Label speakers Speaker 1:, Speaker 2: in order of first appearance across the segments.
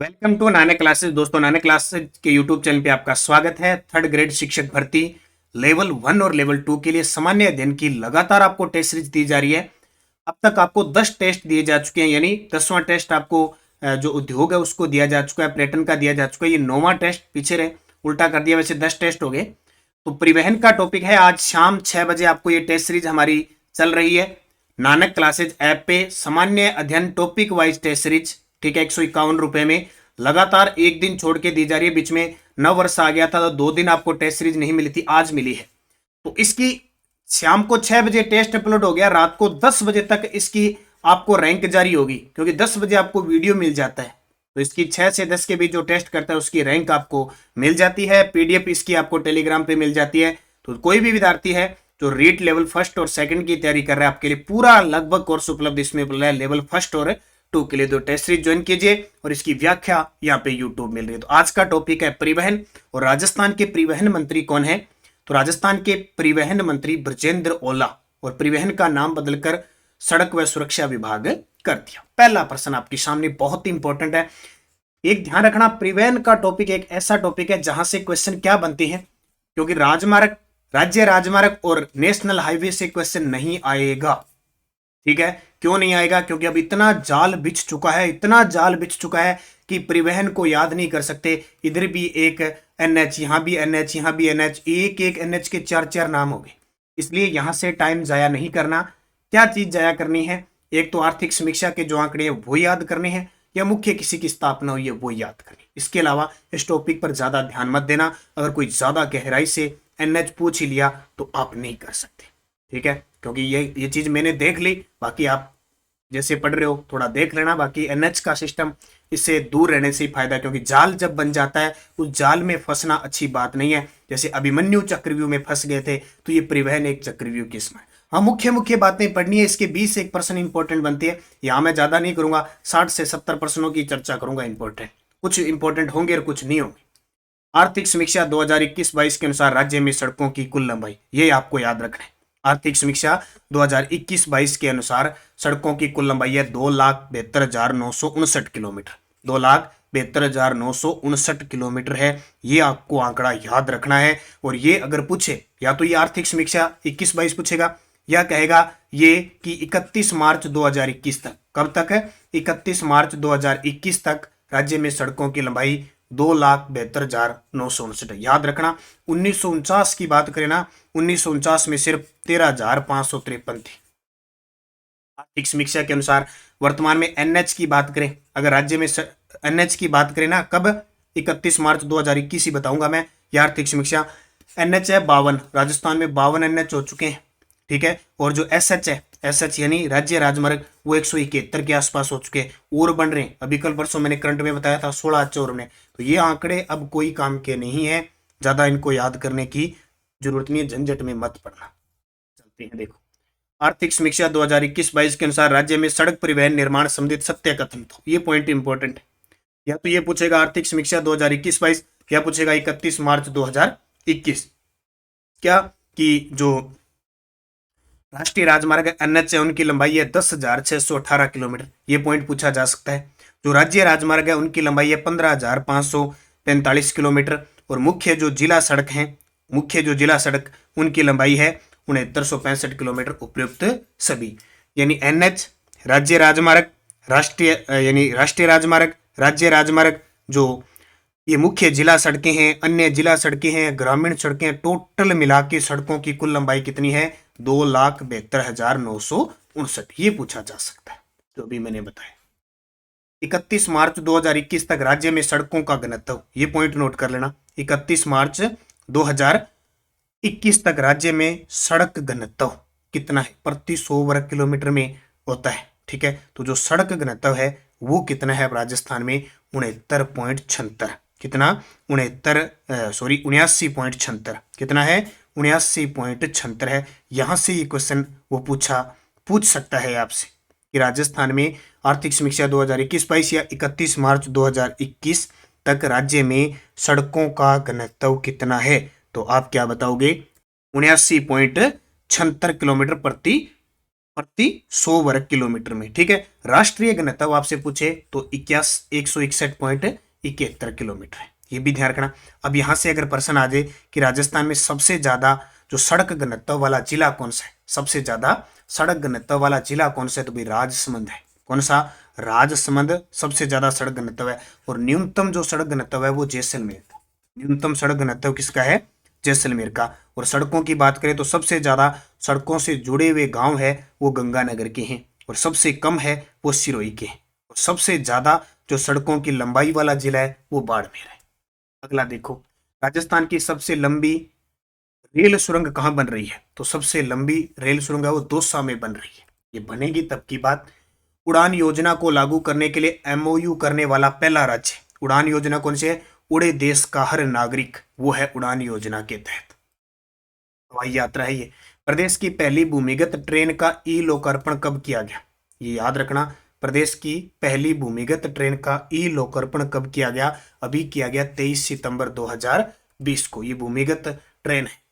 Speaker 1: Welcome to नाने classes. दोस्तों, नाने क्लासेस के यूट्यूब चैनल पे आपका स्वागत है। थर्ड ग्रेड शिक्षक भर्ती लेवल 1 और लेवल 2 के लिए सामान्य अध्ययन की लगातार आपको टेस्ट सीरीज दी जा रही है। अब तक आपको 10 टेस्ट दिए जा चुके हैं, यानी 10वां टेस्ट आपको जो उद्योग है उसको दिया जा चुका है, पर्यटन का दिया जा चुका है। ये 9वां टेस्ट पीछे रहे, उल्टा कर दिया, वैसे 10 टेस्ट हो गए। तो परिवहन का टॉपिक है। आज शाम 6 बजे आपको ये टेस्ट सीरीज हमारी चल रही है नानक क्लासेज ऐप पे। सामान्य अध्ययन टॉपिक वाइज टेस्ट सीरीज, ठीक है, 151 रुपए में लगातार एक दिन छोड़ के दी जा रही है। बीच में नव वर्ष आ गया था तो 2 दिन आपको टेस्ट सीरीज नहीं मिली थी, आज मिली है। तो इसकी शाम को 6 बजे टेस्ट अपलोड हो गया, रात को 10 बजे तक इसकी आपको रैंक जारी होगी, क्योंकि 10 बजे आपको वीडियो मिल जाता है। तो इसकी 6 से 10 के बीच जो टेस्ट करता है उसकी रैंक आपको मिल जाती है। पीडीएफ इसकी आपको टेलीग्राम पे मिल जाती है। तो कोई भी विद्यार्थी है जो रीट लेवल फर्स्ट और सेकंड की तैयारी कर रहा है, आपके लिए पूरा लगभग कोर्स उपलब्ध इसमें उपलब्ध है। लेवल फर्स्ट और 2 के लिए 2 टेस्ट सीरीज ज्वाइन कीजिए और इसकी व्याख्या यहाँ पे यूट्यूब मिल रही है। तो आज का टॉपिक है परिवहन, और राजस्थान के परिवहन मंत्री कौन है? तो राजस्थान के परिवहन मंत्री ब्रजेंद्र ओला, और परिवहन का नाम बदलकर सड़क व सुरक्षा विभाग कर दिया। पहला प्रश्न आपके सामने बहुत इंपॉर्टेंट है। एक ध्यान रखना, परिवहन का टॉपिक एक ऐसा टॉपिक है जहां से क्वेश्चन क्या बनते हैं, क्योंकि राजमार्ग, राज्य राजमार्ग और नेशनल हाईवे से क्वेश्चन नहीं आएगा। ठीक है, क्यों नहीं आएगा? क्योंकि अब इतना जाल बिछ चुका है, इतना जाल बिछ चुका है कि परिवहन को याद नहीं कर सकते। इधर भी एक एनएच, यहां भी एनएच, यहां भी एनएच, एक एक एनएच के 4 4 नाम हो गए। इसलिए यहां से टाइम जाया नहीं करना। क्या चीज जाया करनी है? एक तो आर्थिक समीक्षा के जो आंकड़े हैं वो याद करने हैं, या मुख्य किसी की स्थापना हुई है वो याद करनी। इसके अलावा इस टॉपिक पर ज्यादा ध्यान मत देना। अगर कोई ज्यादा गहराई से एनएच पूछ ही लिया तो आप नहीं कर सकते। ठीक है, क्योंकि ये चीज मैंने देख ली। बाकी आप जैसे पढ़ रहे हो थोड़ा देख लेना। बाकी एनएच का सिस्टम, इससे दूर रहने से ही फायदा, क्योंकि जाल जब बन जाता है उस जाल में फंसना अच्छी बात नहीं है। जैसे अभिमन्यु चक्रव्यूह में फंस गए थे, तो ये परिवहन एक चक्रव्यूह किस्म है। हाँ, मुख्य मुख्य बातें पढ़नी है। इसके 20 से 1% इंपॉर्टेंट बनती है। यहाँ मैं ज्यादा नहीं करूंगा, 60 से 70 प्रश्नों की चर्चा करूंगा। इंपॉर्टेंट कुछ इंपॉर्टेंट होंगे और कुछ नहीं होंगे। आर्थिक समीक्षा 2021-22 के अनुसार राज्य में सड़कों की कुल लंबाई, ये आपको याद रखना है। आर्थिक समीक्षा 2021-22 के अनुसार सड़कों की कुल लंबाई है 2,72,959 किलोमीटर। 2,72,959 किलोमीटर है। ये आपको आंकड़ा याद रखना है। और ये अगर पूछे, या तो ये आर्थिक समीक्षा 21-22 पूछेगा, या कहेगा ये कि 31 मार्च 2021 तक, कब तक है? 31 मार्च 2021 तक राज्य में सड़कों की लंबाई 2,72,959। याद रखना। 1949 की बात करें ना, 1949 में सिर्फ 13,553 थी आर्थिक समीक्षा के अनुसार। वर्तमान में एनएच की बात करें, अगर राज्य में एनएच की बात करें ना, कब? 31 मार्च 2021 ही बताऊंगा मैं। यह आर्थिक समीक्षा एनएच है 52, राजस्थान में 52 एनएच हो चुके हैं। ठीक है, और जो एसएच है, एसएच यानी राज्य राजमार्ग, वो 171 के आसपास हो चुके हैं और बन रहे हैं। अभी कल परसों मैंने करंट में बताया था 16 अच्छे और में। तो ये आंकड़े अब कोई काम के नहीं है, ज्यादा इनको याद करने की जरूरत नहीं है, झंझट में मत पड़ना। चलते हैं, देखो। आर्थिक समीक्षा 2021-22 के अनुसार राज्य में सड़क परिवहन निर्माण संबंधित सत्य कथन। तो ये पॉइंट इंपॉर्टेंट है। या तो ये पूछेगा आर्थिक समीक्षा 2021-22, या पूछेगा 31 मार्च 2021। क्या कि जो राष्ट्रीय राजमार्ग एनएच है उनकी लंबाई है 10,618 किलोमीटर। ये पॉइंट पूछा जा सकता है। जो राज्य राजमार्ग है उनकी लंबाई है 15,545 किलोमीटर। और मुख्य जो जिला सड़क है, मुख्य जो जिला सड़क, उनकी लंबाई है 6965 किलोमीटर। उपयुक्त सभी, यानी एनएच, राज्य राजमार्ग, राष्ट्रीय यानी राष्ट्रीय राजमार्ग, राज्य राजमार्ग, जो ये मुख्य जिला सड़कें हैं, अन्य जिला सड़कें हैं, ग्रामीण सड़कें, टोटल मिला के सड़कों की कुल लंबाई कितनी है? 2,72,959। ये पूछा जा सकता है जो अभी मैंने बताया। 31 मार्च 2021 तक राज्य में सड़कों का घनत्व, ये पॉइंट नोट कर लेना। 31 मार्च 2021 तक राज्य में सड़क घनत्व कितना है? प्रति 100 वर्ग किलोमीटर में होता है। ठीक है, तो जो सड़क घनत्व है वो कितना है राजस्थान में? 69.76। कितना? 79.76। कितना है? 79.76 है। यहां से ये क्वेश्चन वो पूछ सकता है आपसे कि राजस्थान में आर्थिक समीक्षा 2021-22 या 31 मार्च 2021 तक राज्य में सड़कों का घनत्व कितना है? तो आप क्या बताओगे? 79.76 किलोमीटर प्रति प्रति 100 वर्ग किलोमीटर में। ठीक है, राष्ट्रीय घनत्व आपसे पूछे तो 161.71 किलोमीटर है, ये भी ध्यान रखना। अब यहां से अगर प्रश्न आ जाए कि राजस्थान में सबसे ज्यादा जो सड़क घनत्व वाला जिला कौन सा है, सबसे ज्यादा सड़क घनत्व वाला जिला कौन सा है, तो भाई राजसमंद है। कौन सा? राजसमंद सबसे ज्यादा सड़क घनत्व है। और न्यूनतम जो सड़क घनत्व है वो जैसलमेर का। न्यूनतम सड़क घनत्व किसका है? जैसलमेर का। और सड़कों की बात करें तो सबसे ज्यादा सड़कों से जुड़े हुए गांव है वो गंगानगर के हैं, और सबसे कम है वो सिरोही के हैं। और सबसे ज्यादा जो सड़कों की लंबाई वाला जिला है वो बाड़मेर है। अगला देखो, राजस्थान की सबसे लंबी रेल सुरंग कहाँ बन रही है, तो सबसे लंबी रेल सुरंग है वो दौसा में बन रही है। ये बनेगी तब की बात। उड़ान योजना को लागू करने के लिए एमओयू करने वाला पहला राज्य, उड़ान योजना कौन सी है? उड़े देश का हर नागरिक, वो है उड़ान योजना के तहत हवाई यात्रा है ये। प्रदेश की पहली भूमिगत ट्रेन का ई लोकार्पण कब किया गया? ये याद रखना, प्रदेश की पहली भूमिगत ट्रेन का ई लोकार्पण कब किया गया? अभी किया गया 23 सितंबर 2020 को। ये भूमिगत ट्रेन है।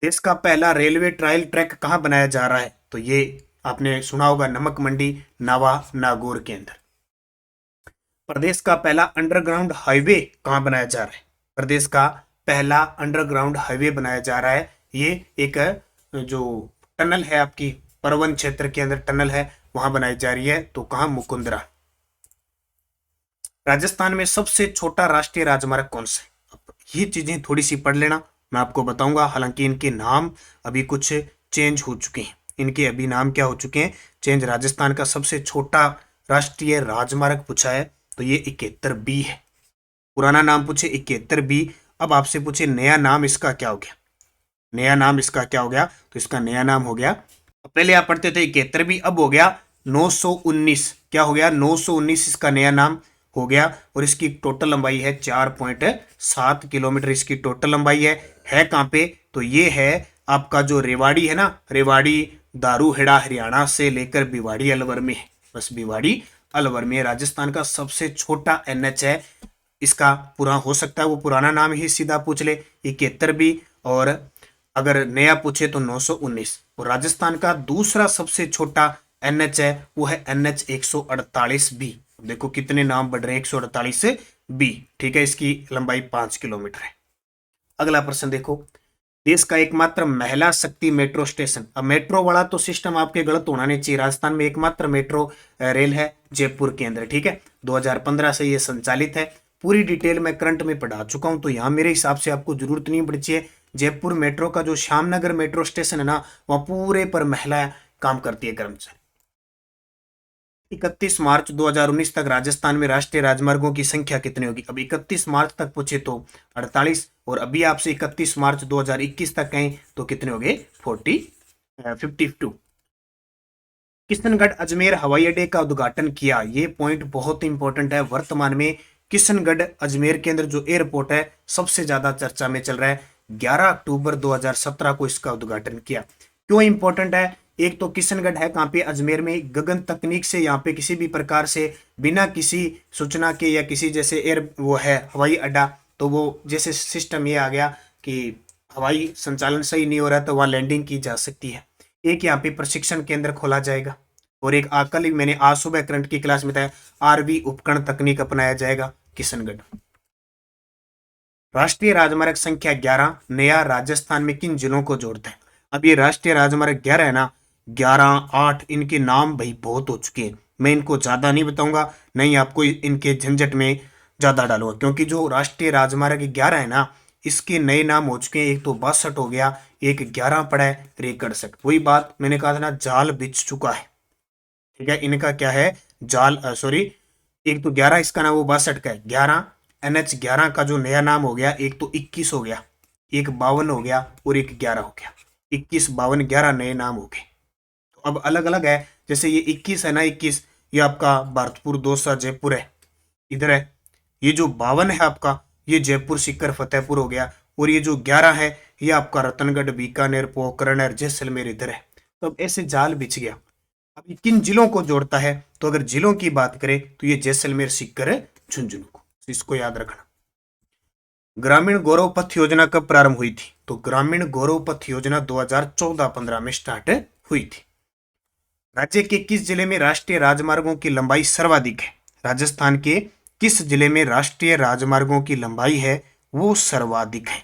Speaker 1: देश का पहला रेलवे ट्रायल ट्रैक कहाँ बनाया जा रहा है? तो ये आपने सुना होगा, नमक मंडी नावा नागौर के अंदर। प्रदेश का पहला अंडरग्राउंड हाईवे कहाँ बनाया जा रहा है? प्रदेश का पहला अंडरग्राउंड हाईवे बनाया जा रहा है। ये एक जो टनल है आपकी परवन क्षेत्र के अंदर टनल है, वहां बनाई जा रही है। तो कहाँ? मुकुंदरा। राजस्थान में सबसे छोटा राष्ट्रीय राजमार्ग कौन सा है? अब ये चीजें थोड़ी सी पढ़ लेना, मैं आपको बताऊंगा। हालांकि इनके नाम अभी कुछ चेंज हो चुके हैं, इनके अभी नाम क्या हो चुके हैं? चेंज। राजस्थान का सबसे छोटा राष्ट्रीय राजमार्ग पूछा है तो ये 71B है। पुराना नाम पूछे 71B। अब आपसे पूछे नया नाम इसका क्या हो गया? नया नाम इसका क्या हो गया? तो इसका नया नाम हो गया, पहले आप पढ़ते थे 71B, अब हो गया 919। क्या हो गया? 919 इसका नया नाम हो गया। और इसकी टोटल लंबाई है 4.7 किलोमीटर इसकी टोटल लंबाई है कहाँ पे? तो ये है आपका जो रेवाड़ी है ना, रेवाड़ी दारूहेड़ा हरियाणा से लेकर भिवाड़ी अलवर में है। बस भिवाड़ी अलवर में राजस्थान का सबसे छोटा एनएच है। इसका पूरा हो सकता है वो पुराना नाम ही सीधा पूछ ले 71B, और अगर नया पूछे तो 919। और राजस्थान का दूसरा सबसे छोटा एनएच है वो है NH 148B। देखो कितने नाम बढ़ रहे हैं, 148B। ठीक है, इसकी लंबाई 5 किलोमीटर है। अगला प्रश्न देखो, देश का एकमात्र महिला शक्ति मेट्रो स्टेशन। अब मेट्रो वाला तो सिस्टम आपके गलत होना नहीं चाहिए। राजस्थान में एकमात्र मेट्रो रेल है जयपुर के अंदर। ठीक है, 2015 से ये संचालित है। पूरी डिटेल में करंट में पढ़ा चुका हूं, तो यहाँ मेरे हिसाब से आपको जरूरत नहीं पड़ती है। जयपुर मेट्रो का जो श्यामनगर मेट्रो स्टेशन है ना, वह पूरे पर महिला काम करती है कर्मचारी। 31 मार्च 2019 तक राजस्थान में राष्ट्रीय राजमार्गों की संख्या कितनी होगी? अब 31 मार्च तक पूछे तो 48, और अभी आपसे 31 मार्च 2021 तक कहें तो कितने हो गए? 52। किशनगढ़ अजमेर हवाई अड्डे का उद्घाटन किया, ये पॉइंट बहुत इंपॉर्टेंट है। वर्तमान में किशनगढ़ अजमेर के अंदर जो एयरपोर्ट है सबसे ज्यादा चर्चा में चल रहा है। 11 अक्टूबर 2017 को इसका उद्घाटन किया। क्यों इंपॉर्टेंट है? एक तो किशनगढ़ है कहाँ पे? अजमेर में। गगन तकनीक से यहाँ पे किसी भी प्रकार से बिना किसी सूचना के या किसी जैसे एयर वो है हवाई अड्डा, तो वो जैसे सिस्टम ये आ गया कि हवाई संचालन सही नहीं हो रहा तो वहाँ लैंडिंग की जा सकती है। एक यहाँ पे प्रशिक्षण केंद्र खोला जाएगा, और एक कल ही मैंने आज सुबह करंट की क्लास में बताया RV उपकरण तकनीक अपनाया जाएगा किशनगढ़। राष्ट्रीय राजमार्ग संख्या 11 नया राजस्थान में किन जिलों को जोड़ता है? अब ये राष्ट्रीय राजमार्ग 11 है ना, 11, 8, इनके नाम भाई बहुत हो चुके हैं। मैं इनको ज्यादा नहीं बताऊंगा, नहीं आपको इनके झंझट में ज्यादा डालूंगा, क्योंकि जो राष्ट्रीय राजमार्ग 11 है ना, इसके नए नाम हो चुके हैं। एक तो 62 हो गया, एक 11 पड़ा है, एक 61। वही बात मैंने कहा था ना, जाल बिछ चुका है। ठीक है, इनका क्या है? जाल सॉरी, एक तो 11 इसका नाम वो 62 का है। 11 NH 11 का जो नया नाम हो गया, एक तो 21 हो गया, एक 52 हो गया, और एक 11 हो गया। 21, 52, 11 नए नाम हो गए। तो अब अलग अलग है। जैसे ये 21 है ना, 21 ये आपका भरतपुर दौसा जयपुर है, इधर है। ये जो 52 है आपका, ये जयपुर सीकर फतेहपुर हो गया। और ये जो 11 है ये आपका रतनगढ़ बीकानेर पोखरण और जैसलमेर इधर है। तो अब ऐसे जाल बिछ गया। अब ये किन जिलों को जोड़ता है? तो अगर जिलों की बात करें तो ये जैसलमेर सीकर झुंझुनू को, तो इसको याद रखना। ग्रामीण गौरव पथ योजना कब प्रारंभ हुई थी? तो ग्रामीण गौरव पथ योजना 2014-15 में स्टार्ट हुई थी। राज्य के किस जिले में राष्ट्रीय राजमार्गों की लंबाई सर्वाधिक है? राजस्थान के किस जिले में राष्ट्रीय राजमार्गों की लंबाई है वो सर्वाधिक है?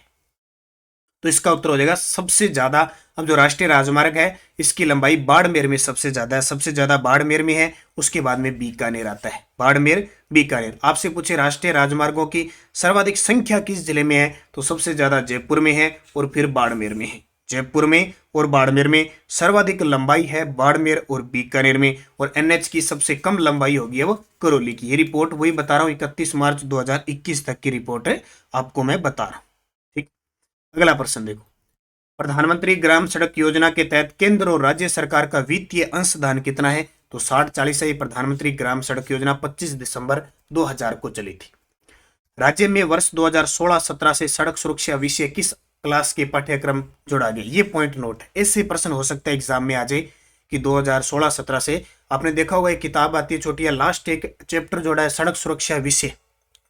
Speaker 1: तो इसका उत्तर हो जाएगा सबसे ज्यादा। अब जो राष्ट्रीय राजमार्ग है इसकी लंबाई बाड़मेर में सबसे ज्यादा है, सबसे ज्यादा बाड़मेर में है, उसके बाद में बीकानेर आता है। बाड़मेर, बीकानेर। आपसे पूछे राष्ट्रीय राजमार्गों की सर्वाधिक संख्या किस जिले में है, तो सबसे ज्यादा जयपुर में है और फिर बाड़मेर में है। जयपुर में और बाड़मेर में सर्वाधिक लंबाई है बाड़मेर और बीकानेर में, और एनएच की सबसे कम लंबाई होगी है वो करौली की। ये रिपोर्ट वही बता रहा हूँ, 31 मार्च 2021 तक की रिपोर्ट है, आपको मैं बता रहा हूँ। ठीक, अगला प्रश्न देखो। प्रधानमंत्री ग्राम सड़क योजना के तहत केंद्र और राज्य सरकार का वित्तीय अंशदान कितना है? तो 60-40 है। ये प्रधानमंत्री ग्राम सड़क योजना 25 दिसंबर 2000 को चली थी। राज्य में वर्ष 2016-17 से सड़क सुरक्षा विषय किस क्लास के पाठ्यक्रम जोड़ा गया? ये पॉइंट नोट है, ऐसे प्रश्न हो सकता है एग्जाम में आ जाए कि 2016-17 से आपने देखा होगा एक किताब आती है छोटी, लास्ट एक चैप्टर जोड़ा है सड़क सुरक्षा विषय।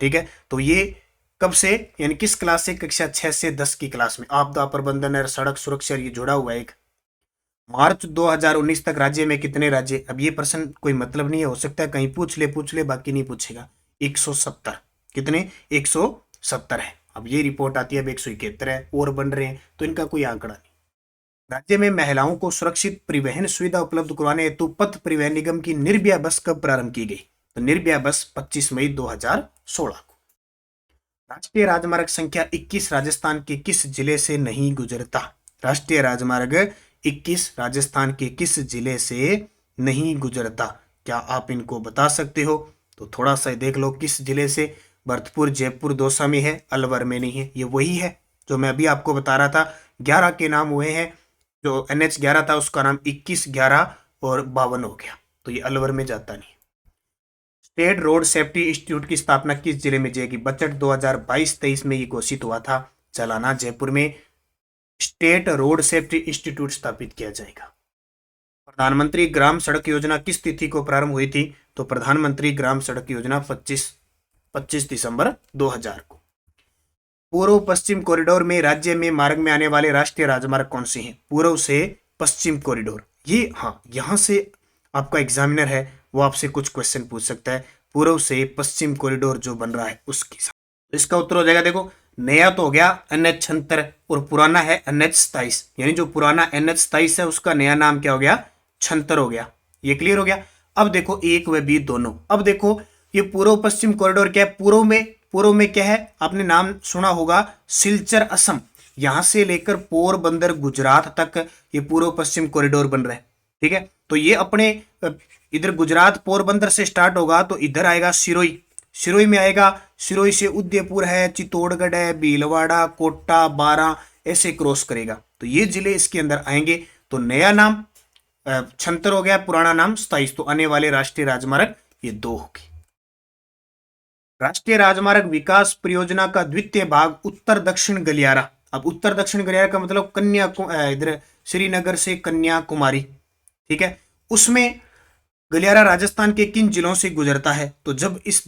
Speaker 1: ठीक है, तो ये कब से, यानी किस क्लास से? कक्षा 6 से 10 की क्लास में। आपदा प्रबंधन और सड़क सुरक्षा ये जुड़ा हुआ है एक। मार्च 2019 तक राज्य में कितने राज्य? अब ये प्रश्न कोई मतलब नहीं है, हो सकता है कहीं पूछ ले, बाकी नहीं पूछेगा। 170। कितने? 170 है। अब ये रिपोर्ट आती है अब 171 है, और बन रहे हैं, तो इनका कोई आंकड़ा नहीं। राज्य में महिलाओं को सुरक्षित परिवहन सुविधा उपलब्ध करवाने हेतु पथ परिवहन निगम की निर्भया बस कब प्रारंभ की गई? तो निर्भया बस 25 मई 2016 को। राष्ट्रीय राजमार्ग संख्या 21 राजस्थान के किस जिले से नहीं गुजरता? राष्ट्रीय राजमार्ग 21 राजस्थान के किस जिले से नहीं गुजरता? क्या आप इनको बता सकते हो? तो थोड़ा सा देख लो किस जिले से। भरतपुर, जयपुर, दौसा में है, अलवर में नहीं है। ये वही है जो मैं अभी आपको बता रहा था, 11 के नाम हुए हैं। जो NH 11 था उसका नाम 21, 11 और 52 हो गया, तो ये अलवर में जाता नहीं। स्टेट रोड सेफ्टी इंस्टीट्यूट की स्थापना किस जिले में जाएगी? बजट 2022-23 में ये घोषित हुआ था, चलाना जयपुर में स्टेट रोड सेफ्टी इंस्टीट्यूट स्थापित किया जाएगा। प्रधानमंत्री ग्राम सड़क योजना किस तिथि को प्रारंभ हुई थी? तो प्रधानमंत्री ग्राम सड़क योजना 25 दिसंबर 2000 को। पूर्व पश्चिम कॉरिडोर में राज्य में मार्ग में आने वाले राष्ट्रीय राजमार्ग कौन से हैं? पूर्व से पश्चिम कॉरिडोर, ये हाँ, यहां से आपका एग्जामिनर है वो आपसे कुछ क्वेश्चन पूछ सकता है। पूर्व से पश्चिम कॉरिडोर जो बन रहा है उसकी, तो इसका उत्तर हो जाएगा, देखो नया तो हो गया NH 76 और पुराना है NH 27, यानी जो पुराना NH 27 है उसका नया नाम क्या हो गया? 76 हो गया। ये क्लियर हो गया। अब देखो एक व बी दोनों। अब देखो ये पूर्व पश्चिम कॉरिडोर क्या है? पूर्व में क्या है? आपने नाम सुना होगा सिलचर असम, यहां से लेकर पोरबंदर गुजरात तक ये पूर्व पश्चिम कॉरिडोर बन रहा है। ठीक है, तो ये अपने इधर गुजरात पोरबंदर से स्टार्ट होगा तो इधर आएगा सिरोही, सिरोही में आएगा, सिरोही से उदयपुर है, चित्तौड़गढ़ है, भीलवाड़ा, कोटा, बारां, ऐसे क्रॉस करेगा। तो ये जिले इसके अंदर आएंगे। तो नया नाम 76 हो गया, पुराना नाम 27। तो आने वाले राष्ट्रीय राजमार्ग ये 2 होगी। राष्ट्रीय राजमार्ग विकास परियोजना का द्वितीय भाग उत्तर दक्षिण गलियारा। अब उत्तर दक्षिण गलियारा का मतलब इधर श्रीनगर से कन्याकुमारी। ठीक है, उसमें गलियारा राजस्थान के किन जिलों से गुजरता है? तो जब इस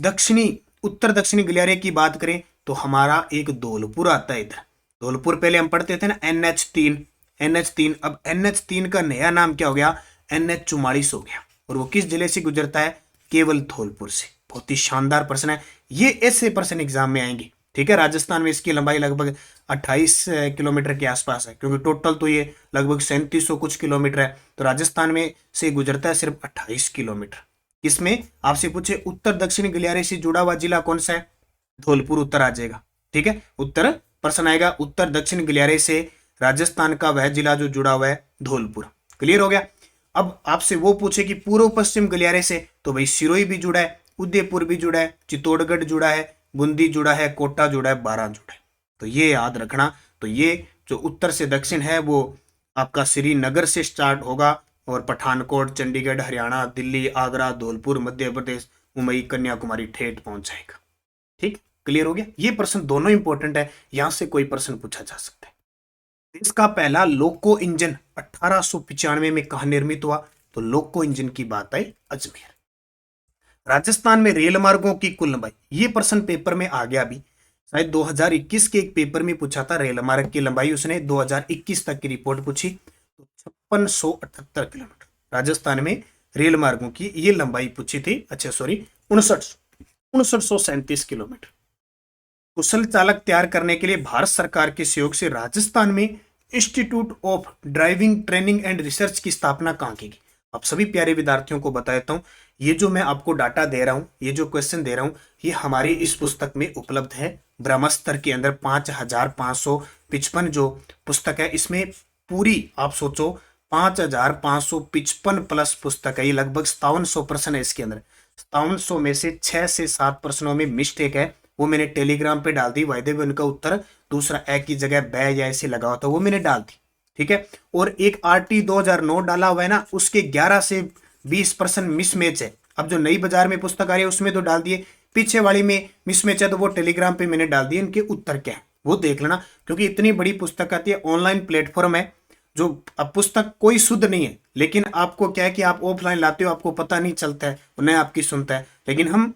Speaker 1: उत्तर दक्षिणी गलियारे की बात करें तो हमारा एक धौलपुर आता है इधर। धौलपुर पहले हम पढ़ते थे ना NH 3। अब NH 3 का नया नाम क्या हो गया? NH 44 हो गया, और वो किस जिले से गुजरता है? केवल धौलपुर से। बहुत ही शानदार प्रश्न है, ये ऐसे प्रश्न एग्जाम में आएंगे। ठीक है, राजस्थान में इसकी लंबाई लगभग 28 किलोमीटर के आसपास है, क्योंकि टोटल तो ये लगभग 3700 कुछ किलोमीटर है, तो राजस्थान में से गुजरता है सिर्फ 28 किलोमीटर। इसमें आपसे पूछे उत्तर दक्षिणी गलियारे से जुड़ा हुआ जिला कौन सा है? धौलपुर उत्तर आ जाएगा। ठीक है, उत्तर प्रश्न आएगा, उत्तर दक्षिण गलियारे से राजस्थान का वह जिला जो जुड़ा हुआ है धौलपुर। क्लियर हो गया। अब आपसे वो पूछे कि पूर्व पश्चिम गलियारे से, तो भाई सिरोही भी जुड़ा है, उदयपुर भी जुड़ा है, चित्तौड़गढ़ जुड़ा है, बूंदी जुड़ा है, कोटा जुड़ा है, बारां जुड़ा है। तो ये याद रखना। तो ये जो उत्तर से दक्षिण है वो आपका श्रीनगर से स्टार्ट होगा और पठानकोट, चंडीगढ़, हरियाणा, दिल्ली, आगरा, धौलपुर, मध्य प्रदेश, मुंबई, कन्याकुमारी ठेठ पहुंच जाएगा। ठीक, क्लियर हो गया। ये प्रश्न दोनों इंपॉर्टेंट है, यहां से कोई प्रश्न पूछा जा सकता है। देश का पहला लोको इंजन 1895 में कहां निर्मित हुआ? तो लोको इंजन की बात आई अजमेर। राजस्थान में रेल मार्गों की कुल लंबाई, ये प्रश्न पेपर में आ गया अभी, शायद 2021 के एक पेपर में पूछा था रेल मार्ग की लंबाई, उसने 2021 तक की रिपोर्ट पूछी, तो 5678 किलोमीटर राजस्थान में रेल मार्गों की ये लंबाई पूछी थी। अच्छा सॉरी, 5937 किलोमीटर। कुशल चालक तैयार करने के लिए भारत सरकार के सहयोग से राजस्थान में institute of driving training and research की स्थापना कहाँ की गई। आप सभी प्यारे विद्यार्थियों को बता देता हूं, ये जो मैं आपको डाटा दे रहा हूं, ये जो क्वेश्चन दे रहा हूं, ये हमारी इस पुस्तक में उपलब्ध है। ब्रह्मास्त्र के अंदर 5555 जो पुस्तक है, इसमें पूरी आप सोचो 5555 प्लस पुस्तक है। ये लगभग 5700 प्रश्न है इसके अंदर। 5700 में से 6 से 7 प्रश्नों में मिस्टेक है, वो मैंने टेलीग्राम पे डाल दी। वायदे में उनका उत्तर दूसरा ए की जगह बै या ऐसे लगा हुआ था, वो मैंने डाल दी। ठीक है, और एक आरटी 2009 डाला हुआ है ना, उसके 11 से 20% मिसमैच है। अब जो नई बाजार में पुस्तक आ रही है उसमें तो डाल दिए, पीछे वाली में मिसमैच है तो वो टेलीग्राम पे मैंने डाल दिए। इनके उत्तर क्या है वो देख लेना, क्योंकि इतनी बड़ी पुस्तक आती है, ऑनलाइन प्लेटफॉर्म है। जो अब पुस्तक कोई शुद्ध नहीं है, लेकिन आपको क्या है कि आप ऑफलाइन लाते हो, आपको पता नहीं चलता है, उन्हें आपकी सुनता है। लेकिन हम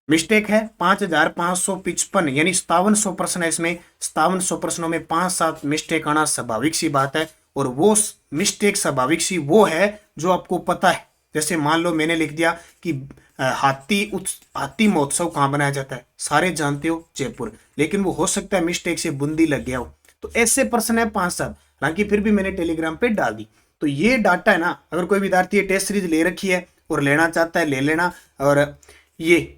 Speaker 1: मिस्टेक है 5555 यानी 5700 प्रश्न है इसमें। 5700 प्रश्नों में 5-7 मिस्टेक आना स्वाभाविक सी बात है, और वो मिस्टेक स्वाभाविक सी वो है जो आपको पता है। जैसे मान लो मैंने लिख दिया कि हाथी महोत्सव कहाँ बनाया जाता है, सारे जानते हो जयपुर, लेकिन वो हो सकता है मिस्टेक से बूंदी लग गया हो। तो ऐसे प्रश्न है 5-7, हालांकि फिर भी मैंने टेलीग्राम पे डाल दी। तो ये डाटा है ना, अगर कोई विद्यार्थी टेस्ट सीरीज ले रखी है और लेना चाहता है ले लेना। और ये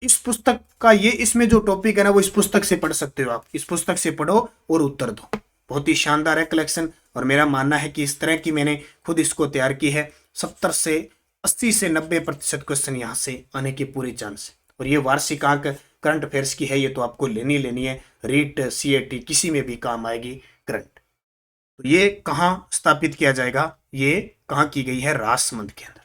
Speaker 1: इस पुस्तक का ये इसमें जो टॉपिक है ना, वो इस पुस्तक से पढ़ सकते हो आप। इस पुस्तक से पढ़ो और उत्तर दो। बहुत ही शानदार है कलेक्शन, और मेरा मानना है कि इस तरह की मैंने खुद इसको तैयार की है। 70 से 80 से 90% क्वेश्चन यहाँ से आने की पूरी चांस है। और ये वार्षिक अंक करंट अफेयर्स की है, ये तो आपको लेनी है। रीट सीएटी किसी में भी काम आएगी करंट। तो ये कहाँ स्थापित किया जाएगा, ये कहाँ की गई है, राजसमंद के अंदर।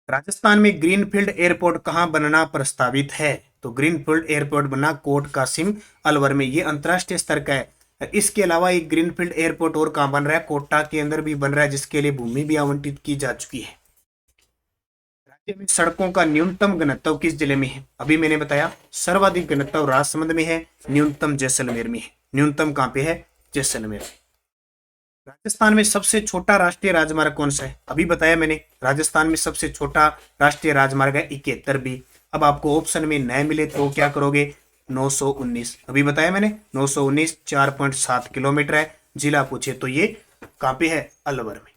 Speaker 1: राजस्थान में ग्रीनफील्ड एयरपोर्ट कहाँ बनना प्रस्तावित है। तो ग्रीनफील्ड एयरपोर्ट बना कोट कासिम अलवर में, ये अंतरराष्ट्रीय स्तर का है। इसके अलावा एक ग्रीनफील्ड एयरपोर्ट और कहाँ बन रहा है, कोटा के अंदर भी बन रहा है, जिसके लिए भूमि भी आवंटित की जा चुकी है। राज्य में सड़कों का न्यूनतम घनत्व किस जिले में है। अभी मैंने बताया सर्वाधिक घनत्व राजसमंद में है, न्यूनतम जैसलमेर में है। न्यूनतम कहाँ पे है, जैसलमेर। राजस्थान में सबसे छोटा राष्ट्रीय राजमार्ग कौन सा है। अभी बताया मैंने, राजस्थान में सबसे छोटा राष्ट्रीय राजमार्ग है 71 बी। अब आपको ऑप्शन में न मिले तो क्या करोगे, 919। अभी बताया मैंने 919, 4.7 किलोमीटर है। जिला पूछे तो ये कहाँ पे है, अलवर में।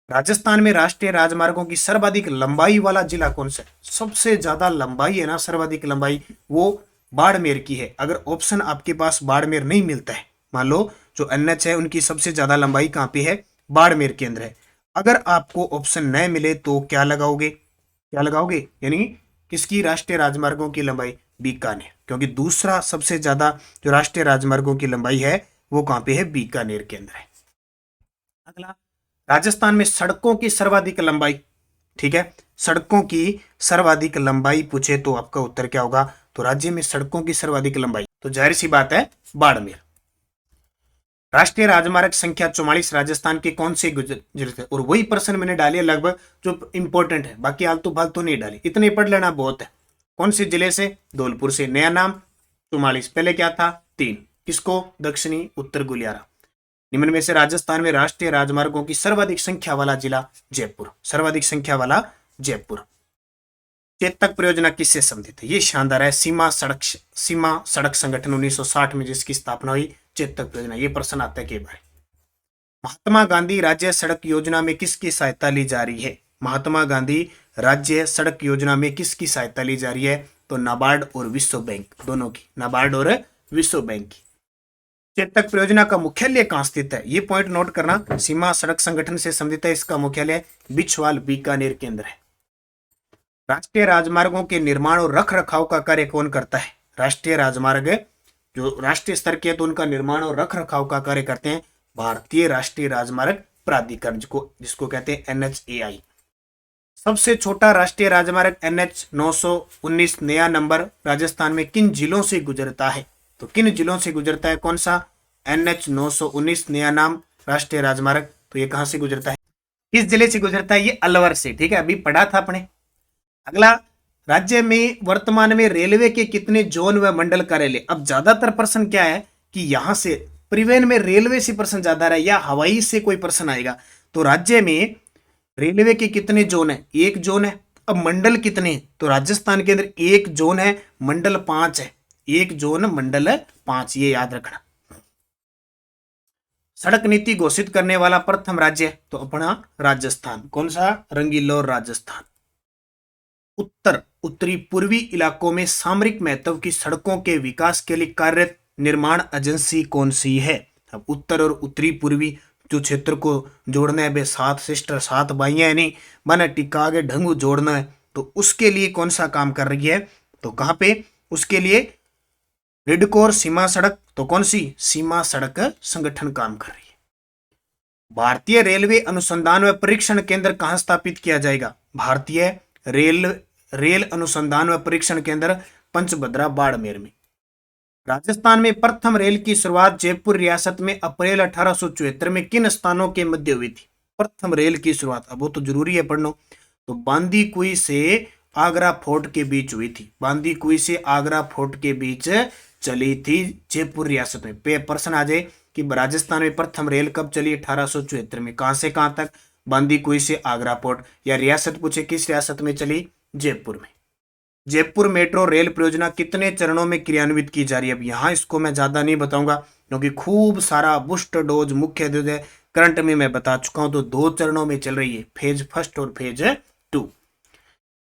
Speaker 1: राजस्थान में राष्ट्रीय राजमार्गों की सर्वाधिक लंबाई वाला जिला कौन सा है। सबसे ज्यादा लंबाई है ना, सर्वाधिक लंबाई, वो बाड़मेर की है। अगर ऑप्शन आपके पास बाड़मेर नहीं मिलता है, मान लो जो एनएच है उनकी सबसे ज्यादा लंबाई कहाँ पे है, बाड़मेर के अंदर है। अगर आपको ऑप्शन न मिले तो क्या लगाओगे, क्या लगाओगे, यानी किसकी राष्ट्रीय राजमार्गों की लंबाई, बीकानेर, क्योंकि दूसरा सबसे ज्यादा जो राष्ट्रीय राजमार्गों की लंबाई है वो कहाँ पे है, बीकानेर के अंदर है। अगला, राजस्थान में सड़कों की सर्वाधिक लंबाई, ठीक है, सड़कों की सर्वाधिक लंबाई पूछे तो आपका उत्तर क्या होगा। तो राज्य में सड़कों की सर्वाधिक लंबाई, तो जाहिर सी बात है बाड़मेर। राष्ट्रीय राजमार्ग संख्या 44 राजस्थान के कौन से गुजरते हैं। और वही प्रश्न मैंने डाले लगभग जो इंपॉर्टेंट है, बाकी आलतू फालतू नहीं डाली, इतने पढ़ लेना बहुत है। कौन से जिले से, धौलपुर से। नया नाम 44, पहले क्या था 3, किसको, दक्षिणी उत्तर गुलियारा। निम्न में से राजस्थान में राष्ट्रीय राजमार्गों की सर्वाधिक संख्या वाला जिला जयपुर, सर्वाधिक संख्या वाला जयपुर। चेतक परियोजना किससे संबंधित है, ये शानदार है, सीमा सड़क संगठन 1960 में जिसकी स्थापना हुई, चेतक परियोजना। ये प्रश्न आता है कई बार। महात्मा गांधी राज्य सड़क योजना में किसकी सहायता ली जा रही है। महात्मा गांधी राज्य सड़क योजना में किसकी सहायता ली जा रही है। तो नाबार्ड और विश्व बैंक, दोनों की, नाबार्ड और विश्व बैंक की। चेतक परियोजना का मुख्यालय कहां स्थित है, ये पॉइंट नोट करना। सीमा सड़क संगठन से संबंधित है, इसका मुख्यालय बिछवाल बीकानेर के अंदर है। राष्ट्रीय राजमार्गों के निर्माण और रख रखाव का कार्य कौन करता है। राष्ट्रीय राजमार्ग जो राष्ट्रीय स्तर के, तो उनका निर्माण और रख रखाव का कार्य करते हैं भारतीय राष्ट्रीय राजमार्ग प्राधिकरण, जिसको कहते हैं एनएचएआई। सबसे छोटा राष्ट्रीय राजमार्ग NH 919 नया नंबर राजस्थान में किन जिलों से गुजरता है। तो किन जिलों से गुजरता है, कौन सा, NH 919 नया नाम राष्ट्रीय राजमार्ग। तो ये कहां से गुजरता है, किस जिले से गुजरता है, ये अलवर से। ठीक है, अभी पढ़ा था आपने। अगला, राज्य में वर्तमान में रेलवे के कितने जोन व मंडल कार्यालय। अब ज्यादातर प्रश्न क्या है कि यहां से परिवहन में रेलवे से प्रश्न ज्यादा रहा है या हवाई से कोई प्रश्न आएगा। तो राज्य में रेलवे के कितने जोन है? एक जोन है। अब मंडल कितने हैं? तो राजस्थान के अंदर एक जोन है, मंडल 5 है। एक जोन मंडल 5, ये याद रखना। सड़क नीति घोषित करने वाला प्रथम राज्य तो अपना राजस्थान। कौन सा? रंगीलोर राजस्थान। उत्तर उत्तरी पूर्वी इलाकों में सामरिक महत्व की सड़कों के विकास के लिए कार्यरत निर्माण एजेंसी कौन सी है? अब उत्तर और उत्तरी पूर्वी जो क्षेत्र को जोड़ना है, बे 7 सिस्टर 7 भाइयां है, नहीं बना टिका के ढंगू जोड़ना है, तो उसके लिए कौन सा काम कर रही है? तो कहां पे? उसके लिए रिडकोर सीमा सड़क, तो कौन सी? सीमा सड़क संगठन काम कर रही है। भारतीय रेलवे अनुसंधान व परीक्षण केंद्र कहां स्थापित किया जाएगा? भारतीय रेल रेल अनुसंधान व परीक्षण केंद्र पंचभद्रा बाड़मेर में। राजस्थान में प्रथम रेल की शुरुआत जयपुर रियासत में अप्रैल 1874 में किन स्थानों के मध्य हुई थी? प्रथम रेल की शुरुआत, अब वो तो जरूरी है पढ़ना, तो बांदी कुई से आगरा फोर्ट के बीच हुई थी। बांदी कुई से आगरा फोर्ट के बीच चली थी जयपुर रियासत में। पे प्रश्न आ जाए कि राजस्थान में प्रथम रेल कब चली? 1874 में। कहां से कहां तक? बांदी कुई से आगरा फोर्ट। या रियासत पूछे किस रियासत में चली? जयपुर में। जयपुर मेट्रो रेल परियोजना कितने चरणों में क्रियान्वित की जा रही है? अब यहां इसको मैं ज्यादा नहीं बताऊंगा क्योंकि खूब सारा बूस्टर डोज मुख्य डोज है करंट में मैं बता चुका हूं। तो 2 चरणों में चल रही है, फेज फर्स्ट और फेज 2।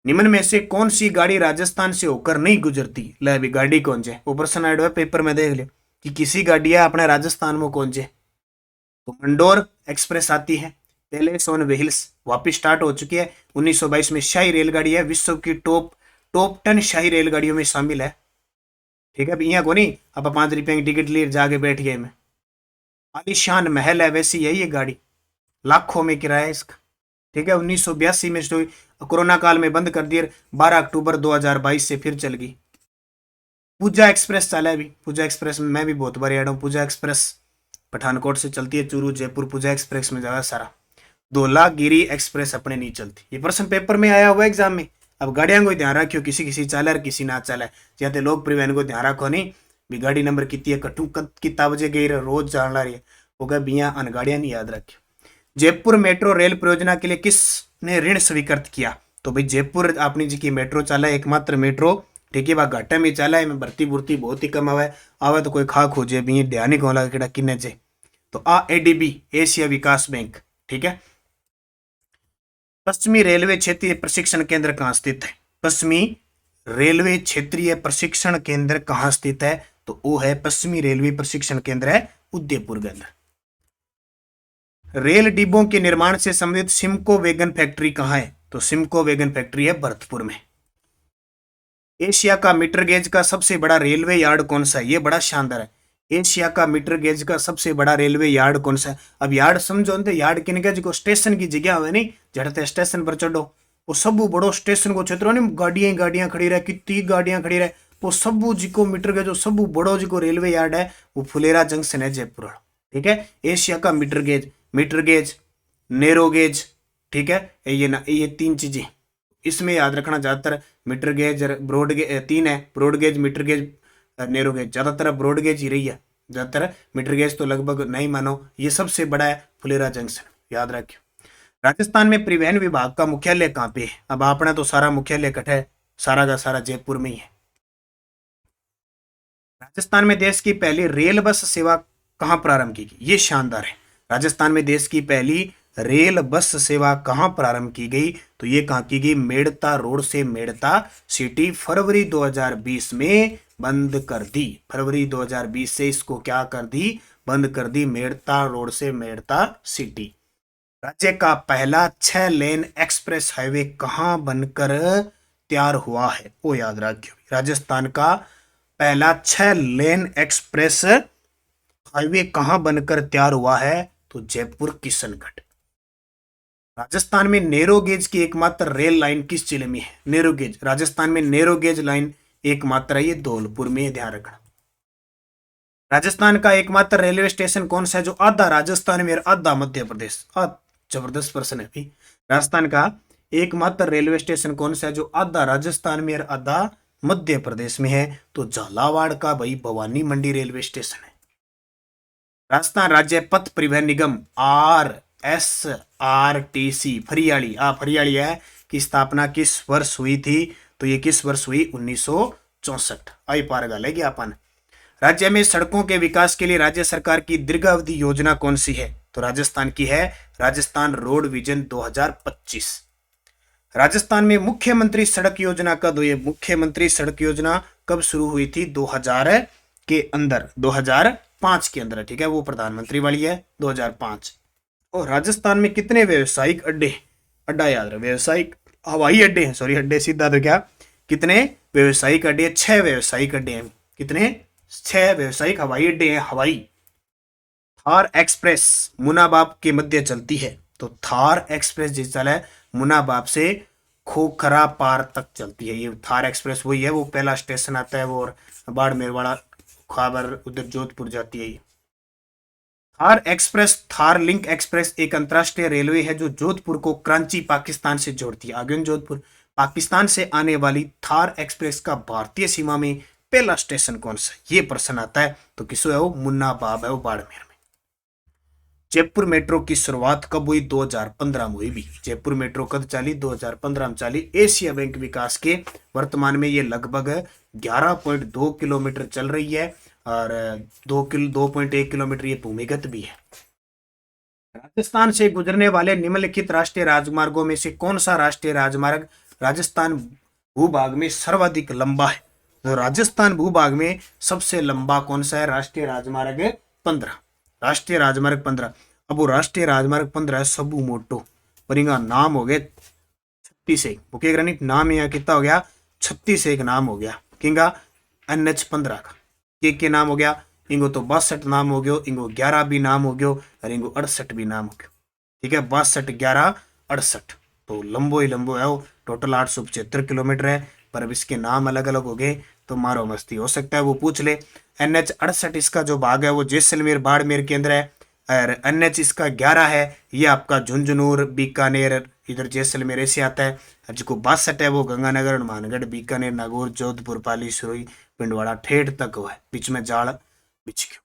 Speaker 1: निम्न में से कौन सी गाड़ी राजस्थान से होकर नहीं गुजरती? ले अभी गाड़ी कौन से? वो प्रश्न आया है पेपर में, देख ले कि किसी गाड़ी है अपने राजस्थान में कौन से। तो मंडोर एक्सप्रेस आती है। पैलेस ऑन व्हील्स वापिस स्टार्ट हो चुकी है। 1922 में शाही रेलगाड़ी है, विश्व की टॉप 10 शाही रेलगाड़ियों में शामिल है। ठीक है, यहाँ को नहीं अब 5 रुपये की टिकट लिए जाके बैठ गए मैं। आलीशान महल है, वैसी है ये गाड़ी, लाखों में किराया इसका। ठीक है, 1982 में कोरोना काल में बंद कर दिए, 12 अक्टूबर 2022 से फिर चल गई। पूजा एक्सप्रेस चला है अभी। पूजा एक्सप्रेस में मैं भी बहुत बार आया हूँ। पूजा एक्सप्रेस पठानकोट से चलती है चूरू जयपुर। पूजा एक्सप्रेस में ज्यादा सारा। धौलागिरी एक्सप्रेस अपने नहीं चलती। ये प्रश्न पेपर में आया हुआ एग्जाम में। अब गाड़ियां को ध्यान रखियो, किसी किसी चाला और किसी ना चाला। जाते लोग परिवहन को ध्यान रखो नहीं भी गाड़ी नंबर कितनी है, कटू कितना बजे गई रोज जान ला रही है, वो कह बिया अन गाड़ियां नहीं याद रखियो। जयपुर मेट्रो रेल परियोजना के लिए किसने ऋण स्वीकृत किया? तो भाई जयपुर अपनी जी की मेट्रो चाला है, एकमात्र मेट्रो। ठीक है, घाटे में चाला है, में भर्ती भुर्ती बहुत ही कम आवे तो कोई खा खोजे भी ध्यान ही कौन लगा किन्ने चे। तो एडीबी एशिया विकास बैंक। ठीक है। पश्चिमी रेलवे क्षेत्रीय प्रशिक्षण केंद्र कहां स्थित है? पश्चिमी रेलवे क्षेत्रीय प्रशिक्षण केंद्र कहां स्थित है? तो वो है पश्चिमी रेलवे प्रशिक्षण केंद्र है उदयपुर के अंदर। रेल डिब्बों के निर्माण से संबंधित सिमको वैगन फैक्ट्री कहां है? तो सिमको वैगन फैक्ट्री है भरतपुर में। एशिया का मीटर गेज का सबसे बड़ा रेलवे यार्ड कौन सा है? ये बड़ा शानदार है। एशिया का मीटर गेज का सबसे बड़ा रेलवे यार्ड कौन सा है? अब यार्ड समझो न, यार्ड किन जो स्टेशन की जगह हुए नहीं, जड़ते स्टेशन पर चढ़ो वो सब बड़ो स्टेशन को क्षेत्र नहीं, गाड़ियां गाड़ियां खड़ी रहे, कितनी गाड़ियां खड़ी रहे, वो सब जिको मीटर गेज जो सब बड़ो जिको रेलवे यार्ड है वो फुलेरा जंक्शन है जयपुर। ठीक है, एशिया का मीटर गेज नेरो गेज। ठीक है, ये 3 चीजें इसमें याद रखना। ज्यादातर मीटर गेज ब्रॉड गेज 3 है, broad gauge metre gauge narrow gauge. ज्यादातर ब्रॉड गेज ही रही है, ज्यादातर मीटर गेज तो लगभग नहीं मानो। ये सबसे बड़ा है फुलेरा जंक्शन, याद रखियो। राजस्थान में परिवहन विभाग का मुख्यालय कहाँ पे है? अब आपने तो सारा मुख्यालय इकट्ठा है, सारा का सारा जयपुर में ही है। राजस्थान में देश की पहली रेल बस सेवा कहाँ प्रारंभ की गई? ये शानदार है। राजस्थान में देश की पहली रेल बस सेवा कहां प्रारंभ की गई? तो ये कहां की गई? मेड़ता रोड से मेड़ता सिटी, फरवरी 2020 में बंद कर दी। फरवरी 2020 से इसको क्या कर दी? बंद कर दी, मेड़ता रोड से मेड़ता सिटी। राज्य का पहला 6 लेन एक्सप्रेस हाईवे कहां बनकर तैयार हुआ है? वो याद रखियो। राजस्थान का पहला 6 लेन एक्सप्रेस हाईवे कहां बनकर तैयार हुआ है? तो जयपुर किशनगढ़। राजस्थान में नैरो गेज की एकमात्र रेल लाइन किस जिले में है? नैरो गेज, राजस्थान में नैरो गेज लाइन एकमात्र है, ये धौलपुर में, ध्यान रखना। राजस्थान का एकमात्र रेलवे स्टेशन कौन सा है जो आधा राजस्थान में और आधा मध्य प्रदेश? जबरदस्त प्रश्न है भाई। राजस्थान का एकमात्र रेलवे स्टेशन कौन सा है जो आधा राजस्थान में और आधा मध्य प्रदेश में है? तो झालावाड़ का भाई भवानी मंडी रेलवे स्टेशन है। राजस्थान राज्य पथ परिवहन निगम FRTC फरियाली फरियाली है की स्थापना किस वर्ष हुई थी? तो ये किस वर्ष हुई? 1964। आई पार गालेगी अपन। राज्य में सड़कों के विकास के लिए राज्य सरकार की दीर्घावधि योजना कौन सी है? तो राजस्थान की है राजस्थान रोड विजन 2025। राजस्थान में मुख्यमंत्री सड़क योजना कब हुई? मुख्यमंत्री सड़क योजना कब शुरू हुई थी? 2000 के अंदर, 2005 के अंदर, ठीक है, वो प्रधानमंत्री वाली है 2005। और राजस्थान में कितने व्यावसायिक अड्डा याद रहे, व्यावसायिक हवाई अड्डे हैं, सॉरी अड्डे सीधा तो क्या, कितने व्यावसायिक अड्डे? 6 व्यावसायिक अड्डे हैं। कितने? 6 व्यावसायिक हवाई अड्डे हैं। हवाई थार एक्सप्रेस मुनाबाब के मध्य चलती है, तो थार एक्सप्रेस जिस चल है मुनाबाब से खोखरा पार तक चलती है। ये थार एक्सप्रेस वही है, वो पहला स्टेशन आता है वो, और बाड़मेर वाला खबर उधर जोधपुर जाती है। Thar express, Thar link express एक अंतरराष्ट्रीय रेलवे है जो जोधपुर को कराची पाकिस्तान से जोड़ती है। आगे जोधपुर पाकिस्तान से आने वाली थार एक्सप्रेस का भारतीय सीमा में पहला स्टेशन कौन सा? ये प्रश्न आता है। तो किसो है वो? मुन्नाबाब है वो, बाड़मेर में। जयपुर मेट्रो की शुरुआत कब हुई? 2015 में हुई भी। जयपुर मेट्रो कब चली? 2015 में चली। एशिया बैंक विकास के वर्तमान में ये लगभग 11.2 किलोमीटर चल रही है, और 2.1 किलोमीटर ये भूमिगत भी है। राजस्थान से गुजरने वाले निम्नलिखित राष्ट्रीय राजमार्गों में से कौन सा राष्ट्रीय राजमार्ग राजस्थान भूभाग में सर्वाधिक लंबा है? तो राजस्थान भूभाग में सबसे लंबा कौन सा है? राष्ट्रीय राजमार्ग 15। राष्ट्रीय राजमार्ग 15। अब वो राष्ट्रीय राजमार्ग 15 है सबू मोटो, पर इनका नाम हो गया 36। वो क्या करनी, नाम यहाँ कितना हो गया? 36 नाम हो गया किंगा NH15 का। के नाम हो गया इनको, तो 62 नाम हो गयो, इनको 11 भी नाम हो गयो, और इनको 68 भी नाम हो गयो। ठीक है, 62, 11, 68, तो लंबो ही लंबो है वो। टोटल 875 किलोमीटर है, पर अब इसके नाम अलग अलग हो गए, तो मारो मस्ती हो सकता है वो पूछ ले। NH68 इसका जो भाग है वो जैसलमेर बाड़मेर के अंदर है, और NH इसका 11 है, ये आपका झुंझुनूर बीकानेर इधर जैसलमेर ऐसे आता है। जिसको 62 है वो गंगानगर, हनुमानगढ़, बीकानेर, नागौर, जोधपुर, पाली, सुरई, पिंडवाड़ा, ठेठ तक हुआ है, बीच में जाड़ बिछ गया।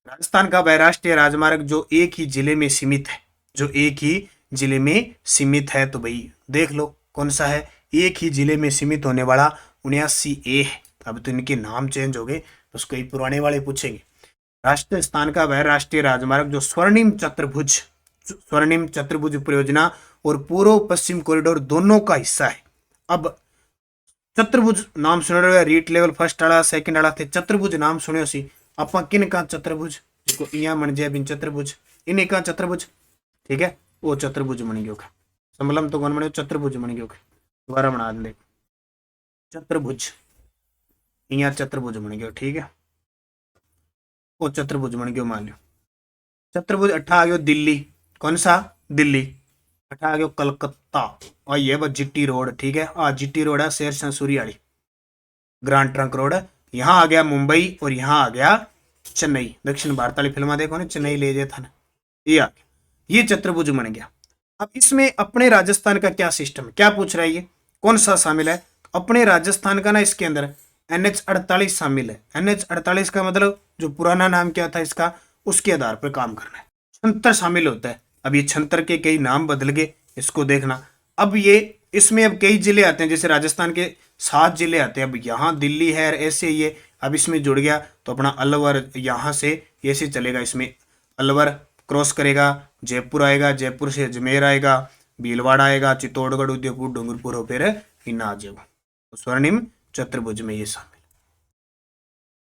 Speaker 1: राजस्थान का वह राष्ट्रीय राजमार्ग जो एक ही जिले में सीमित है, जो एक ही जिले में सीमित है, तो भाई देख लो कौन सा है। एक ही जिले में सीमित होने वाला 79A है। अब तो इनके नाम चेंज हो गए, तो उसको ही पुराने वाले पूछेंगे। राजस्थान का वह राष्ट्रीय राजमार्ग जो स्वर्णिम चतुर्भुज परियोजना और पूर्व पश्चिम कॉरिडोर दोनों का हिस्सा है। अब चतुर्भुज नाम सुन रहे हो, रीट लेवल फर्स्ट वाला सेकंड वाला थे, चतुर्भुज नाम सुने सी अपा किन का चतुर्भुज, जिसको इया मन जाए बिन चतुर्भुज, इन्हें का चतुर्भुज, ठीक है, वो चतुर्भुज बन गयो। समलम तो कौन बने? चतुर्भुज बन गयो। दोबारा बना दे चतुर्भुज, इया चतुर्भुज बन गयो, ठीक है, वो चतुर्भुज बन गयो मान लो। चतुर्भुज अट्ठा आ गयो दिल्ली, कौन सा? दिल्ली। अट्ठा आ गयो कलकत्ता, और ये बस जीटी रोड, ठीक है, जीटी रोड है शेर संसूरी वाली, ग्रांड ट्रंक रोड। यहाँ आ गया मुंबई, और यहाँ आ गया चेन्नई। दक्षिण भारत वाली फिल्म देखो ना, चेन्नई ले जाए था ना, ये आ गया, ये चतुर्भुज बन गया। अब इसमें अपने राजस्थान का क्या सिस्टम है, क्या पूछ रहा है ये, कौन सा शामिल है? अपने राजस्थान का ना इसके अंदर NH48 शामिल है। NH48 का मतलब जो पुराना नाम क्या था इसका, उसके आधार पर काम करना है। छंतर शामिल होता है। अब ये छंतर के कई नाम बदल गए, इसको देखना। अब ये इसमें अब कई जिले आते हैं, जैसे राजस्थान के 7 जिले आते हैं। अब यहाँ दिल्ली है, ऐसे ये अब इसमें जुड़ गया, तो अपना अलवर यहाँ से ऐसे चलेगा, इसमें अलवर क्रॉस करेगा, जयपुर आएगा, जयपुर से अजमेर आएगा, भीलवाड़ा आएगा, चित्तौड़गढ़, उदयपुर, डूंगरपुर हो, फिर इन्ना आ जाएगा। तो स्वर्णिम चतुर्भुज में ये शामिल।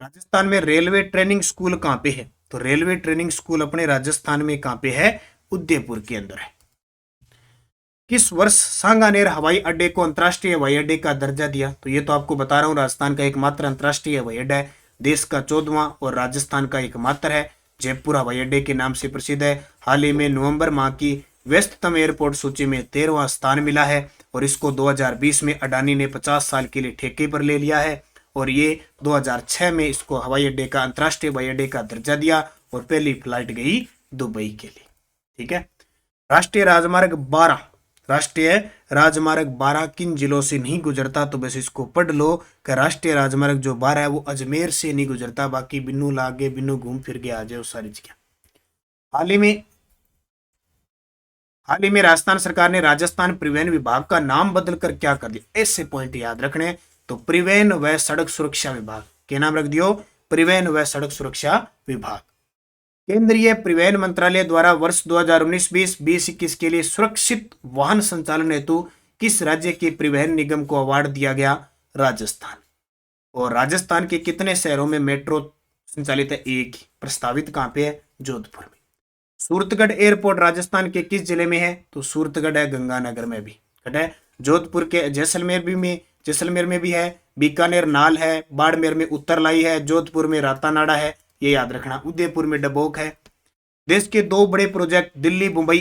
Speaker 1: राजस्थान में रेलवे ट्रेनिंग स्कूल कहाँ पे है? तो रेलवे ट्रेनिंग स्कूल अपने राजस्थान में कहाँ पे है? उदयपुर के अंदर है। किस वर्ष सांगानेर हवाई अड्डे को अंतर्राष्ट्रीय हवाई अड्डे का दर्जा दिया? तो ये तो आपको बता रहा हूँ, राजस्थान का एकमात्र अंतर्राष्ट्रीय हवाई अड्डा है, देश का 14वां और राजस्थान का एकमात्र है। जयपुर हवाई अड्डे के नाम से प्रसिद्ध है। हाल ही में नवंबर माह की व्यस्ततम एयरपोर्ट सूची में 13वां स्थान मिला है, और इसको 2020 में अडानी ने 50 साल के लिए ठेके पर ले लिया है, और ये 2006 में इसको हवाई अड्डे का अंतर्राष्ट्रीय हवाई अड्डे का दर्जा दिया, और पहली फ्लाइट गई दुबई के लिए। ठीक है। राष्ट्रीय राजमार्ग 12 किन जिलों से नहीं गुजरता? तो बस इसको पढ़ लो कि राष्ट्रीय राजमार्ग जो 12 है वो अजमेर से नहीं गुजरता, बाकी बिन्नू लागे, बिन्नू घूम फिर के आ जाए सारी जगह। हाल ही में हाल ही में राजस्थान सरकार ने राजस्थान परिवहन विभाग का नाम बदलकर क्या कर दिया, ऐसे पॉइंट याद रखने हैं। तो परिवहन व सड़क सुरक्षा विभाग के नाम रख दियो, परिवहन व सड़क सुरक्षा विभाग। केंद्रीय परिवहन मंत्रालय द्वारा वर्ष 2019-20, 20-21 के लिए सुरक्षित वाहन संचालन हेतु किस राज्य के परिवहन निगम को अवार्ड दिया गया, राजस्थान। और राजस्थान के कितने शहरों में मेट्रो संचालित है, एक ही। प्रस्तावित कहां पे है, जोधपुर में। सूरतगढ़ एयरपोर्ट राजस्थान के किस जिले में है, तो सूरतगढ़ है गंगानगर में भी है। जोधपुर के जैसलमेर में भी है, बीकानेर नाल है, बाड़मेर में उत्तरलाई है, जोधपुर में रातानाडा है, ये याद रखना। उदयपुर में डबोक है। देश के दो बड़े project Delhi Mumbai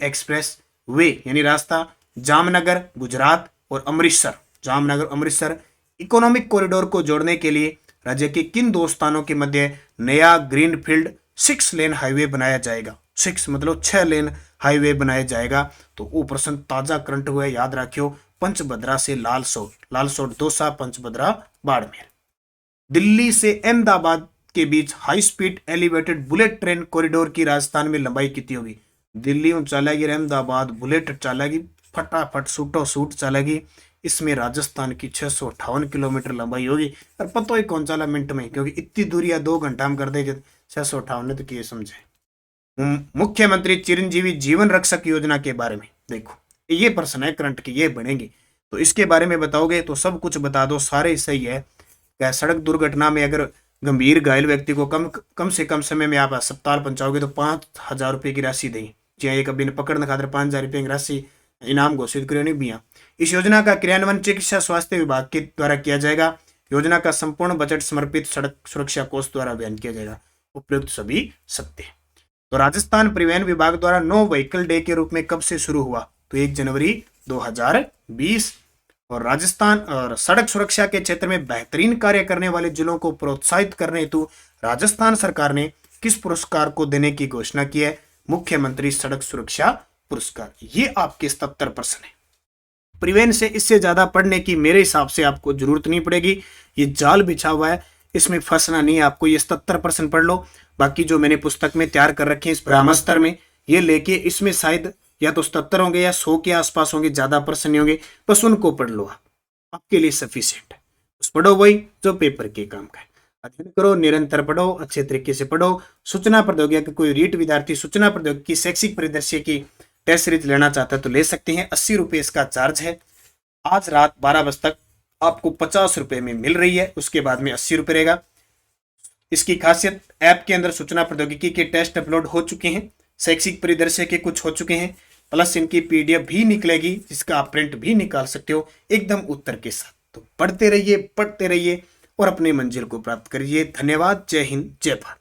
Speaker 1: express way यानी रास्ता, जामनगर गुजरात और अमृतसर इकोनॉमिक कॉरिडोर को जोड़ने के लिए राज्य के किन दो स्थानों के मध्य नया ग्रीनफील्ड 6 लेन हाईवे बनाया जाएगा। 6 मतलब 6 लेन हाईवे बनाया जाएगा। तो वो प्रश्न ताजा करंट हुआ, याद रखियो। पंचभद्रा से लालसोट दौसा, पंचभद्रा बाड़मेर। दिल्ली से अहमदाबाद के बीच high speed elevated bullet train corridor की राजस्थान में लंबाई कितनी होगी। दिल्ली में चलेगी, अहमदाबाद बुलेट चलेगी, फटाफट सूट चलेगी। इसमें राजस्थान की 658 किलोमीटर लंबाई होगी। और पता ही कौन चला मिनट में, क्योंकि इतनी दूरी 2 घंटा में कर देंगे। 658 तो किए समझे। मुख्यमंत्री चिरंजीवी जीवन रक्षक योजना के बारे में देखो, ये प्रश्न है करंट की, ये बनेगी तो इसके बारे में बताओगे तो सब कुछ बता दो, सारे सही है। क्या सड़क दुर्घटना में अगर गंभीर घायल व्यक्ति को कम से कम समय में आप अस्पताल पहुंचाओगे तो 5,000 रुपये की राशि देंगे। जी एक अभी पकड़ने खातर 5,000 रुपये की राशि इनाम घोषित करो नहीं भैया। इस योजना का क्रियान्वयन चिकित्सा स्वास्थ्य विभाग के द्वारा किया जाएगा। योजना का संपूर्ण बजट समर्पित सड़क सुरक्षा कोष द्वारा अभियान किया जाएगा। उपयुक्त सभी सत्य। तो राजस्थान परिवहन विभाग द्वारा नो व्हीकल डे के रूप में कब से शुरू हुआ, तो 1 जनवरी 2020। और राजस्थान और सड़क सुरक्षा के क्षेत्र में बेहतरीन कार्य करने वाले जिलों को प्रोत्साहित करने हेतु राजस्थान सरकार ने किस पुरस्कार को देने की घोषणा की है, मुख्यमंत्री सड़क सुरक्षा पुरस्कार। ये आपके 77 प्रश्न है। परिवहन से इससे ज्यादा पढ़ने की मेरे हिसाब से आपको जरूरत नहीं पड़ेगी। ये जाल बिछा हुआ है, इसमें फंसना नहीं है आपको। ये 77 प्रश्न पढ़ लो। बाकी जो मैंने पुस्तक में तैयार कर रखे हैं इस ग्रामर स्तर में, ये लेके इसमें शायद या तो 77 होंगे या 100 के आसपास होंगे, ज्यादा प्रश्न नहीं होंगे। बस उनको पढ़ लो, आपके लिए सफिशिएंट है। बस पढ़ो वही जो पेपर के काम का है। अध्ययन करो, निरंतर पढ़ो, अच्छे तरीके से पढ़ो। सूचना प्रौद्योगिकी कोई रीट विद्यार्थी सूचना प्रौद्योगिकी शैक्षिक परिदृश्य की टेस्ट सीरीज लेना चाहता है तो ले सकते हैं। 80 रुपये इसका चार्ज है। आज रात 12 बजे तक आपको 50 रुपये में मिल रही है, उसके बाद में 80 रुपये रहेगा। इसकी खासियत, ऐप के अंदर सूचना प्रौद्योगिकी के टेस्ट अपलोड हो चुके हैं, शैक्षिक परिदृश्य के कुछ हो चुके हैं, प्लस इनकी पीडीएफ भी निकलेगी जिसका आप प्रिंट भी निकाल सकते हो एकदम उत्तर के साथ। तो पढ़ते रहिए और अपने मंजिल को प्राप्त करिए। धन्यवाद। जय हिंद, जय भारत।